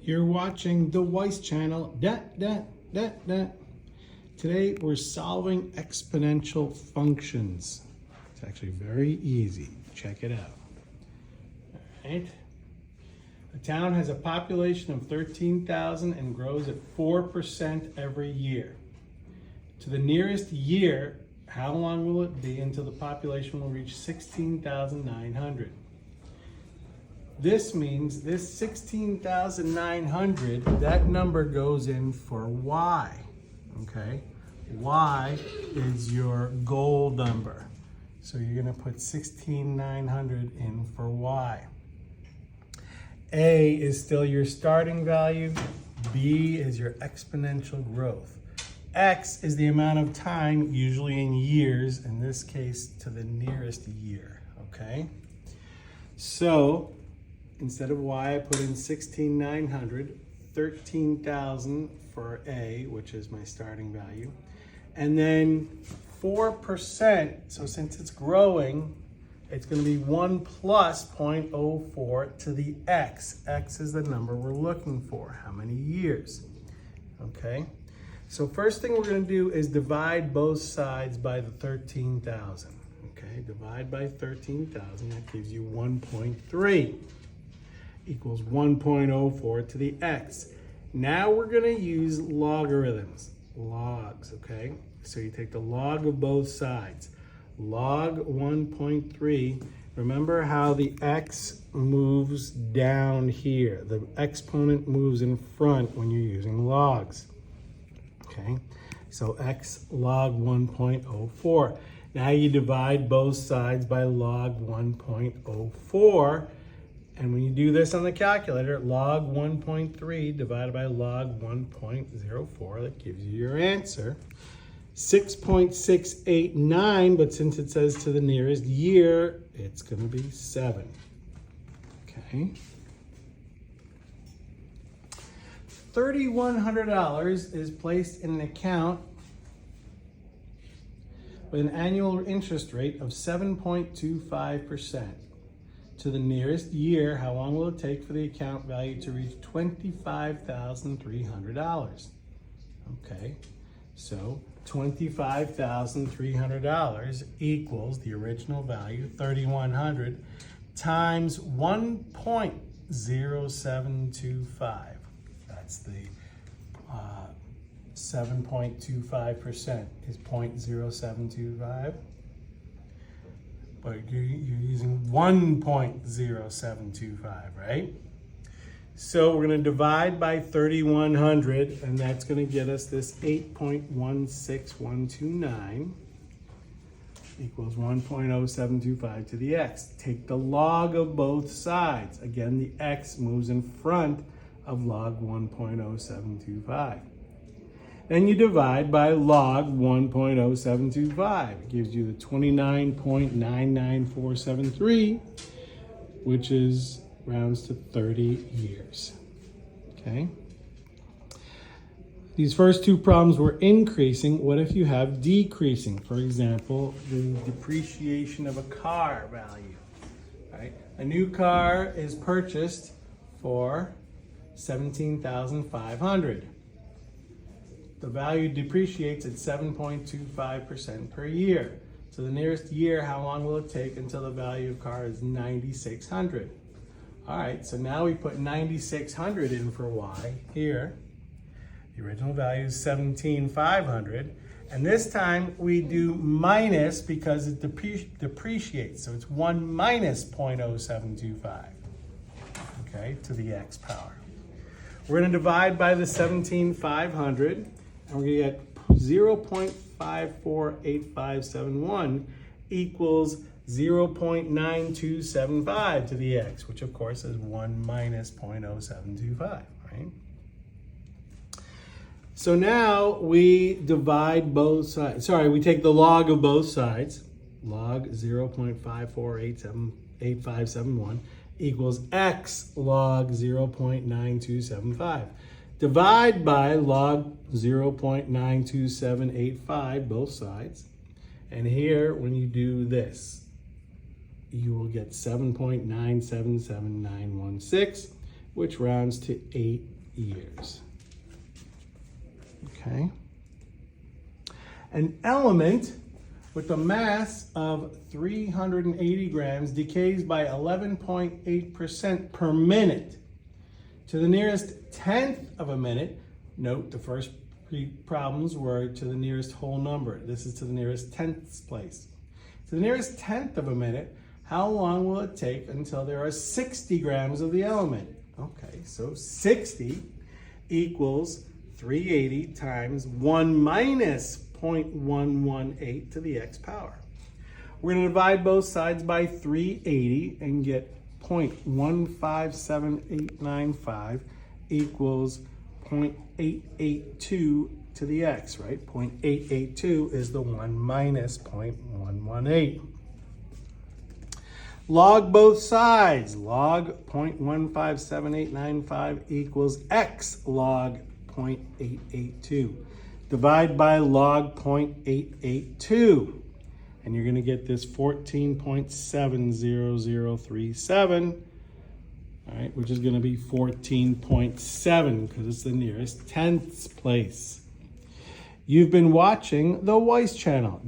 You're watching the Weiss channel. Today we're solving exponential functions. It's actually very easy. Check it out. All right. The town has a population of 13,000 and grows at 4% every year. To the nearest year, how long will it be until the population will reach 16,900? This means this 16,900, that number goes in for Y, okay? Y is your goal number. So you're gonna put 16,900 in for Y. A is still your starting value. B is your exponential growth. X is the amount of time, usually in years, in this case, to the nearest year, okay? So, instead of Y, I put in 16,900, 13,000 for A, which is my starting value. And then 4%, so since it's growing, it's gonna be 1 plus 0.04 to the X. X is the number we're looking for, how many years, okay? So first thing we're gonna do is divide both sides by the 13,000, okay? Divide by 13,000, that gives you 1.3. Equals 1.04 to the X. Now we're gonna use logarithms, logs, okay? So you take the log of both sides. Log 1.3, remember how the X moves down here. The exponent moves in front when you're using logs, okay? So X log 1.04. Now you divide both sides by log 1.04. And when you do this on the calculator, log 1.3 divided by log 1.04, that gives you your answer. 6.689, but since it says to the nearest year, it's gonna be 7, okay? $3,100 is placed in an account with an annual interest rate of 7.25%. To the nearest year, how long will it take for the account value to reach $25,300? Okay, so $25,300 equals the original value, 3,100, times 1.0725. That's the 7.25% is 0.0725. But you're using 1.0725, right? So we're gonna divide by 3,100, and that's gonna get us this 8.16129 equals 1.0725 to the X. Take the log of both sides. Again, the X moves in front of log 1.0725. Then you divide by log 1.0725. It gives you the 29.99473, which is rounds to 30 years, okay? These first two problems were increasing. What if you have decreasing? For example, the depreciation of a car value, right? A new car is purchased for $17,500. The value depreciates at 7.25% per year. So the nearest year, how long will it take until the value of car is 9,600? All right, so now we put 9,600 in for Y here. The original value is 17,500. And this time we do minus because it depreciates. So it's 1 minus 0.0725, okay, to the X power. We're gonna divide by the 17,500. And we're gonna get 0.548571 equals 0.9275 to the X, which of course is 1 minus 0.0725, right? So now we divide both sides. Sorry, we take the log of both sides. Log 0.548571 equals X log 0.9275. Divide by log 0.92785, both sides. And here, when you do this, you will get 7.977916, which rounds to 8 years. Okay. An element with a mass of 380 grams decays by 11.8% per minute to the nearest tenth of a minute. Note the first three problems were to the nearest whole number. This is to the nearest tenth place. To the nearest tenth of a minute, how long will it take until there are 60 grams of the element? Okay, so 60 equals 380 times 1 minus 0.118 to the x power. We're going to divide both sides by 380 and get 0.157895 equals 0.882 to the x, right? 0.882 is the 1 minus 0.118. Log both sides. Log 0.157895 equals x log 0.882. Divide by log 0.882. And you're going to get this 14.70037, all right, which is going to be 14.7 because it's the nearest tenths place. You've been watching the Voice channel.